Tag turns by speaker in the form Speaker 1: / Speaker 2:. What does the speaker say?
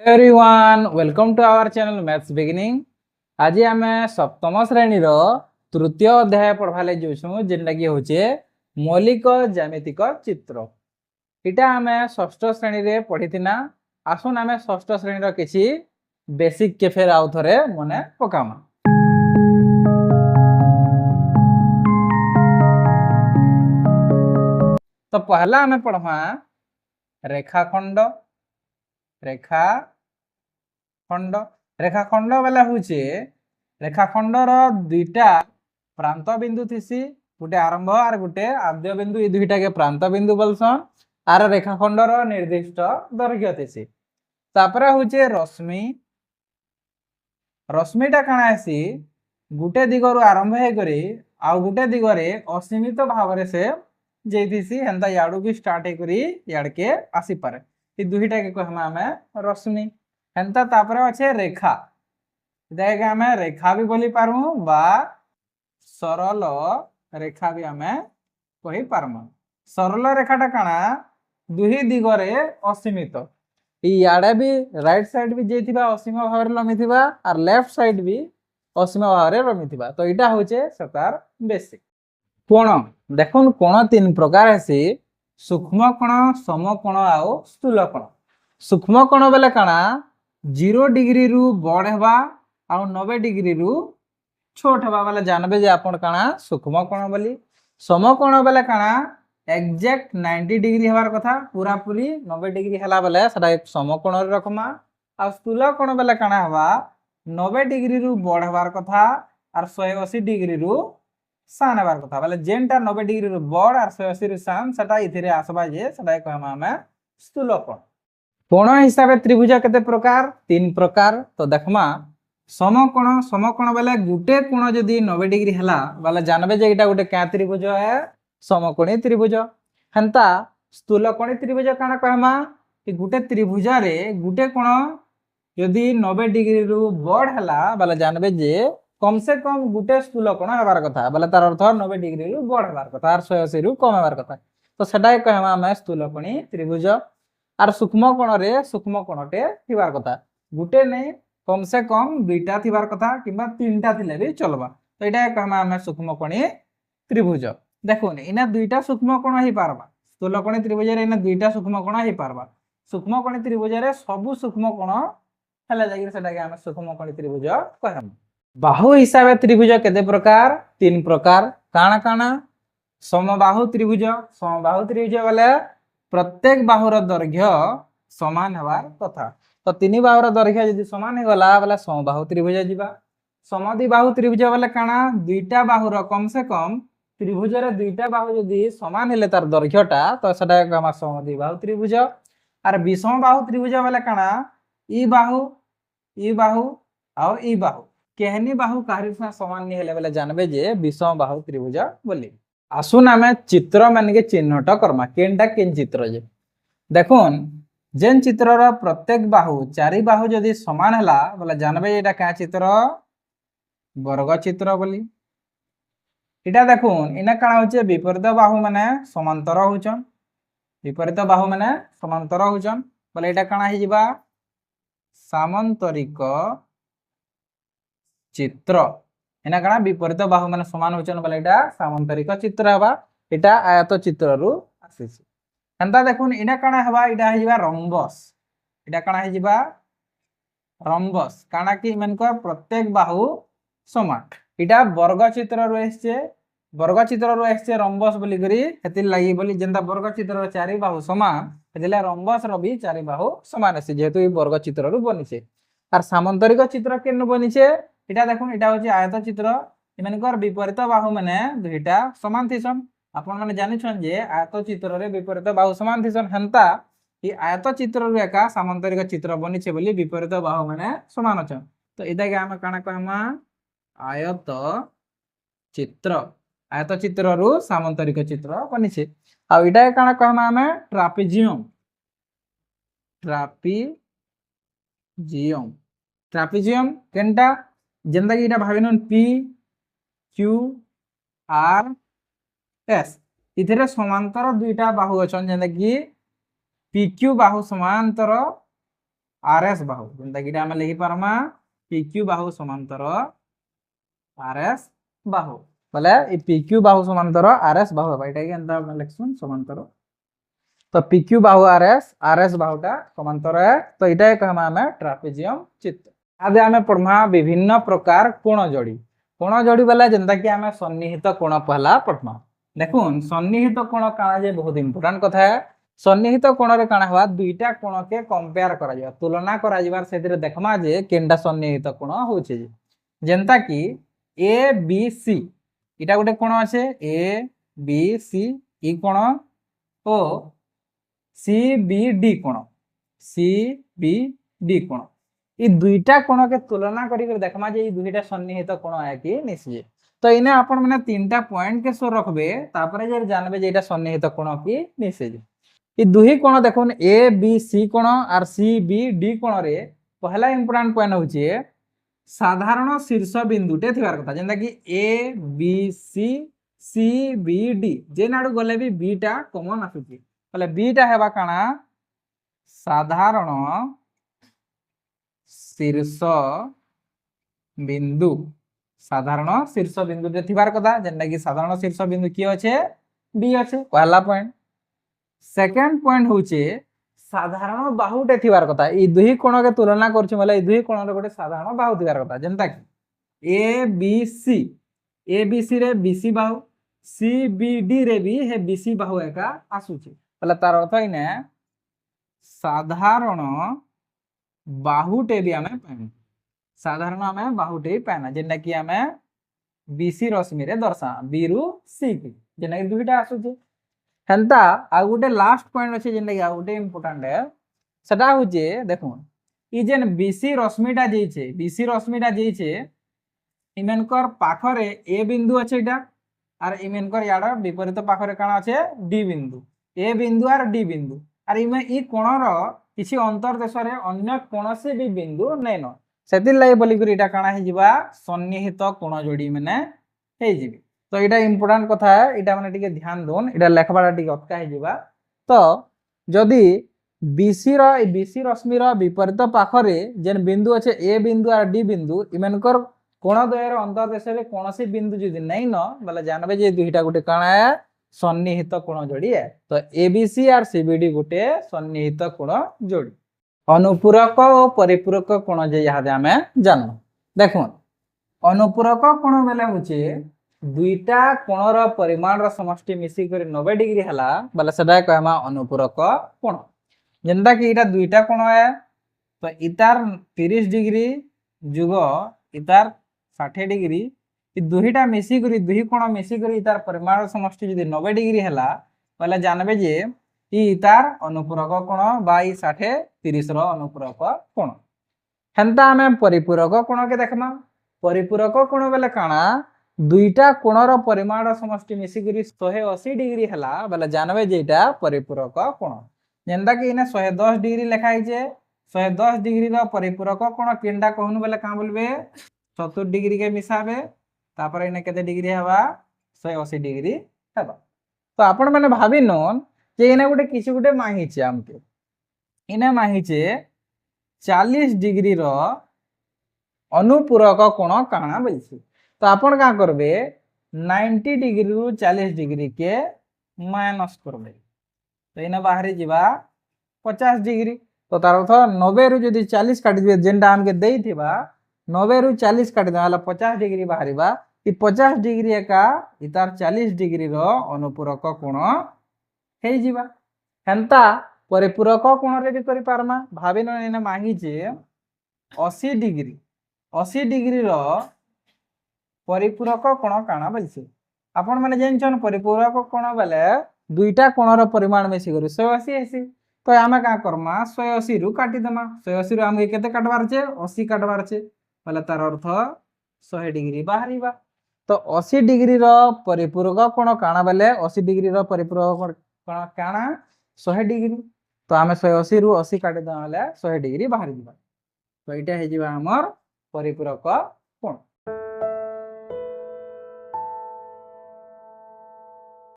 Speaker 1: Everyone welcome to our channel maths beginning. आज आम सप्तम श्रेणी तृतीय अध्याय पढ़वा जाऊँ जेनटा कि हूँ मौलिक ज्यामितिक चित्र। इटा आम षष्ठ श्रेणी रे पढ़ी आसन आम षष्ठ श्रेणी किसी बेसिक के फेर आउ थे मन पकामा। तो पहला आम पढ़वा रेखाखंड। रेखाखंड रेखाखंड बेला हूँ रेखाखंडर दुईटा प्रांत बिंदु थीसी, गोटे आरंभ और गोटे आद्य बिंदु। ये दुईटा के प्रांत बिंदु बोलसन। आर रेखाखंडर निर्दिष्ट दैर्घ्य थीसी। तापर हूँ रश्मि। रश्मिटा काଣା आसी गोटे दिगरु आरंभ होकर आउ गोटे दिगरे असीमित भाव से जेथीसी हेन्ता याडू भी स्टार्ट होकर याडके आसी पारे। ये दुईटा के कहमा आमे रश्मि। हेन्ता तापर अच्छे रेखा। इदाके आमे रेखा भी बोली पारमु बा सरल रेखा भी आमे कहि पारमु। सरल रेखाटा काଣା दुही दिगरे असीमित। इयाडे भी राइट साइड भी जेथिबा असीम भाव रे लमिथिबा और लेफ्ट साइड भी असीम भाव रे लमिथिबा। तो इटा होचे सतार बेसिक। कोण देखुन कोण तीन प्रकार हेसी, सूक्ष्म कोण, समकोण आउ स्थूल कोण। सूक्ष्म कोण बेले काଣା 0 डिग्री रु बड़ हेबा आउ 90 डिग्री रु छोट हेबा बेले जानबे जे आपण काଣା सूक्ष्म कोण बोली। समकोण बेले काଣା एग्जैक्ट 90 डिग्री हेबार कथा, पूरा पूरी 90 डिग्री हेला बेले सेटा समकोण रे रखमा। आ स्थूल कोण बेले काଣା हेबा 90 डिग्री रु बड़ हेबार कथा और 180 डिग्री रु सान हेबार कथा। बेले जेनटा 90 डिग्री रु बड़ और 180 रु सान सेटा इथिरे आसबा जे सेटा कहमा हमें स्थूल कोण। कोण हिसाब त्रिभुज केते प्रकार? 3 प्रकार। तो देखमा समकोण। समकोण बेले गुटे कोण जदी 90 डिग्री हेला बेले जानबे जे एटा गुटे क्या त्रिभुज है? समकोणी त्रिभुज। हेन्ता स्थूलकोणी त्रिभुज काଣା कहमा कि गुटे त्रिभुज रे गुटे कोण जदी 90 डिग्री रु बड़ हेला बेले जानबे जे कम से कम गुटे स्थूल कोण हेबार कथा। बेले तार अर्थ 90 डिग्री रु बड़ हेबार कथा और 180 रु कम हेबार कथा। तो सेटा कहमा हमें स्थूलकोणी त्रिभुज। और सूक्ष्म कोण रे सूक्ष्म कोणटे थिबार कथा, गुटे नहीं कम से कम दुईटा थिबार कथा किंबा तीनटा थिले भी चलबा। तो एटा कहमा हमें सूक्ष्मकोणी त्रिभुज। देखुन इना दुईटा सूक्ष्मकोण ही पारबा। स्थूलकोणी त्रिभुज रे इना दुईटा सूक्ष्मकोण ही पारबा। सूक्ष्मकोणी त्रिभुज रे सब सूक्ष्मकोण हेला जागिर सेटा के हमें सूक्ष्मकोणी त्रिभुज कहम। बाहु हिसाब त्रिभुज केते प्रकार? 3 प्रकार। काଣା काଣା? समबाहु त्रिभुज। समबाहु त्रिभुज वाले प्रत्येक बाहुर दैर्घ्य समान हेबार कथा। तो 3 बाहुर दैर्घ्य यदि समान हे गला वाला समबाहु त्रिभुज जिबा। समद्विबाहु त्रिभुज वाले काଣା दुईटा बाहुर कम से कम त्रिभुज रे दुईटा बाहु यदि समान हेले तार दैर्घ्यटा तो सेटा कहमा समद्विबाहु त्रिभुज। और विषम बाहु त्रिभुज वाले काଣା ई बाहु आउ ई बाहु केहनी बाहु काहरी समान नि हेले बेले जानबे जे विषम बाहु त्रिभुज बोली। आसुन आमे चित्र मान के चिन्हट करमा केनटा केन चित्र जे। देखुन जेन चित्रर प्रत्येक बाहु 4 बाहु जदि समान हला बोले जानबे एटा क्या चित्र? वर्ग चित्र बोली। इटा देखुन इना काଣା होचे विपरीत बाहु माने समांतर होचन। विपरीत बाहु माने समांतर होचन बोले एटा काଣା हे जिबा सामांतरिक चित्र। इना काଣା विपरीत बाहु माने समान होचन बोले एटा सामांतरिक चित्र हबा। एटा आयत चित्र रु आसीसी। हेन्ता देखुन इना काଣା हबा इटा हे जिबा रम्बस। इटा काଣା हे जिबा रम्बस। काଣା कि मनकर प्रत्येक बाहु समान। इटा वर्ग चित्र रु एसचे। वर्ग चित्र रु एसचे रम्बस बोली करी हेतिल लागि बोली जेंता वर्ग चित्र रो 4 बाहु समान हेतिला रम्बस रो भी 4 बाहु समान आसी जेहेतु ई वर्ग चित्र रु बनिছে। और सामांतरिक चित्र केन बनिছে इटा देखुन इटा होची आयत चित्र। इमानकर विपरीत बाहु माने दुईटा समान थिसन। आपण माने जानि छन जे आयत चित्र रे विपरीत बाहु समान थिसन। हेन्ता ई आयत चित्र रु एका सामांतरिक चित्र बनिছে बोली विपरीत बाहु माने समान अछन। तो इदा के हम काଣା कहमा आयत चित्र। आयत चित्र रु सामांतरिक चित्र बनिছে। आ इटा काଣା कहमा हमें ट्रापेजियम। ट्रापेजियम ट्रापेजियम केनटा जेंदा कि इटा भाबिनन पी क्यू आर एस इथिरे समांतर दुईटा बाहु अछन जेंदा कि पी क्यू बाहु समांतर आरएस बाहु जेंता कि आम लिखि पारमा PQ बाहु समांतर आरएस बाहु बोले ई PQ बाहु समांतर आरएस बाहु एटा कि एंता लिखसुन समांतर तो PQ बाहु आरएस बाहुटा समांतर है तो इटा कहमा हमें ट्रापेजियम चित्र आदि आमे पढ़मा विभिन्न प्रकार कोण जोड़ी बेला जेंता कि आमे सन्निहित कोण पहला पढ़मा देखुन सन्निहित कोण काना जे बहुत इंपोर्टेंट कथा है सन्निहित कोण रे काना हवा दुईटा कोण के कंपेयर करा जाय तुलना करा जिवार सेतिर देखमा जे केनटा सन्निहित कोण होचे जेंता कि ए बी सी इटा गोटे कोण আছে ए बी सी ई कोण ओ सी बी डी कोण सी बी डी कोण ई दुईटा कोण के तुलना करी देखमा जे ई दुईटा सन्निहित कोण है कि निश्चय तो इने आपण माने तीनटा पॉइंट के सो रखबे तापरे जे जानबे जे एटा सन्निहित कोण कि निश्चय ई दुही कोण देखुन ए बी सी कोण और सी बी डी कोण रे पहला इंपोर्टेंट पॉइंट होचे साधारण शीर्ष बिंदुटे थिबार कथा जेंता कि A B C B D J नाडू गले भी बी टा कॉमन आसुची तले बी टा हेबा काना साधारण शीर्ष बिंदु टे थिबार कथा जेंता कि साधारण शीर्ष बिंदु की अच्छे बी अच्छे पहला पॉइंट सेकंड पॉइंट होचे साधारण बाहुटे थिबार कथा ई दुही कोण के तुलना करछु मतलब ई दुही कोण रे गोटे साधारण बाहु थिबार कथा जेंता कि ए बी सी रे बीसी बाहु सी बी डी रे भी हे बीसी बाहु एका आसुची मतलब तार अर्थ इने साधारण बाहुटे भी आमे पाइना साधारण आमे बाहुटे पाइना जेंता कि आमे बीसी रश्मि रे दर्शा बी रु सी की जेना कि दुहीटा आसुची हेंता आ गोटे लास्ट पॉइंट अछि जेन आ गोटे इंपोर्टेंट है सेटा होचे देखुन ई जेन बीसी रश्मिटा जेइछे इमेनकर पाखरे ए बिंदु अछि एटा आर इमेनकर याडा विपरीत पाखरे काना अछि डी बिंदु ए बिंदु आर डी बिंदु आर इमे ई कोणर किछि अंतर देशरे अन्य कोनोसी भी बिंदु नैनो सेतिर लाई बोली करी एटा काना हे जिबा सन्निहित कोण जोड़ी माने हे जिबी तो इटा इंपोर्टेंट कथा है इटा माने टिके ध्यान दोन इटा लेखबाटा टिके अटका हे जिबा तो जदी बीसी रश्मि रो विपरीत पाखरे जेन बिंदु अच्छे ए बिंदु और डी बिंदु इमेनकर कोण द्वयर अंतर देशरे कोनोसी बिंदु जदी नै न बोले जानबे जे दुईटा गोटे काना है सन्निहित कोण जोड़ी है तो एबीसी और सीबीडी गोटे सन्निहित कोण जोड़ी अनुपूरक और परिपूरक कोण जे यादे हमें जानो देखुन अनुपूरक कोण बेले होचे दुईटा कोणर परिमाण समष्टि मिसी कर 90 डिग्री हला बोले सेटा कहमा अनुपूरक कोण जेंता कि इटा दुईटा कोण है तो इतार 30 डिग्री जुग इतार 60 डिग्री ई दुईटा मिसी कर दुई कोण मिसी कर इतार परिमाण समष्टि यदि 90 डिग्री हला बोले जानबे जे ई इतार अनुपूरक कोण बा ई 60 30 रो अनुपूरक कोण हेंता हमें परिपूरक कोण के देखमा परिपूरक कोण बेले काना दुईटा कोणर परिमाण समष्टि मिसिकरी 180 डिग्री हला बोले जानबे जे एटा परिपूरक कोण जेंता कि इने 110 डिग्री लिखा हिचे 110 डिग्री रो परिपूरक कोण केनटा कहनु बोले का बोलबे 70 डिग्री के मिसाबे तापर इने केते डिग्री हवा 180 डिग्री हवा तो आपण माने भाबी नोन जे इने गोटे किछि गोटे माहिचे हमके इने माहिचे 40 डिग्री रो अनुपूरक कोण काना बोलछि तो आपण का करबे 90 डिग्री रु 40 डिग्री के माइनस करबे तो इने बाहरी जिबा 50 डिग्री तो तार अर्थ 90 रु जदी 40 काटि दिबे जेंडा हमके देई थिबा 90 रु 40 काटि देला 50 डिग्री बाहरीबा ई 50 डिग्री एका इतार 40 डिग्री रो अनुपूरक कोण हे जिबा हेंता परिपूरक कोण रे भी करि पारमा भाबिनो इने मांगी जे 80 डिग्री रो परिपूरक कोण काना बोलछे आपण माने जानछन परिपूरक कोण बेले दुईटा कोणर परिमाण मिसी करू 180 हेसी तो आमे का करमा 180 रु काटी देमा 180 रु हमके केते काटबार छे 80 काटबार छे बोले तार अर्थ 100 डिग्री बाहरीबा तो 80 डिग्री रो परिपूरक कोण काना बेले 80 डिग्री रो परिपूरक कोण काना 100 डिग्री तो आमे 180 रु 80 काटी देमाले 100 डिग्री बाहरी दिबा तो इटा हे जिबा हमर परिपूरक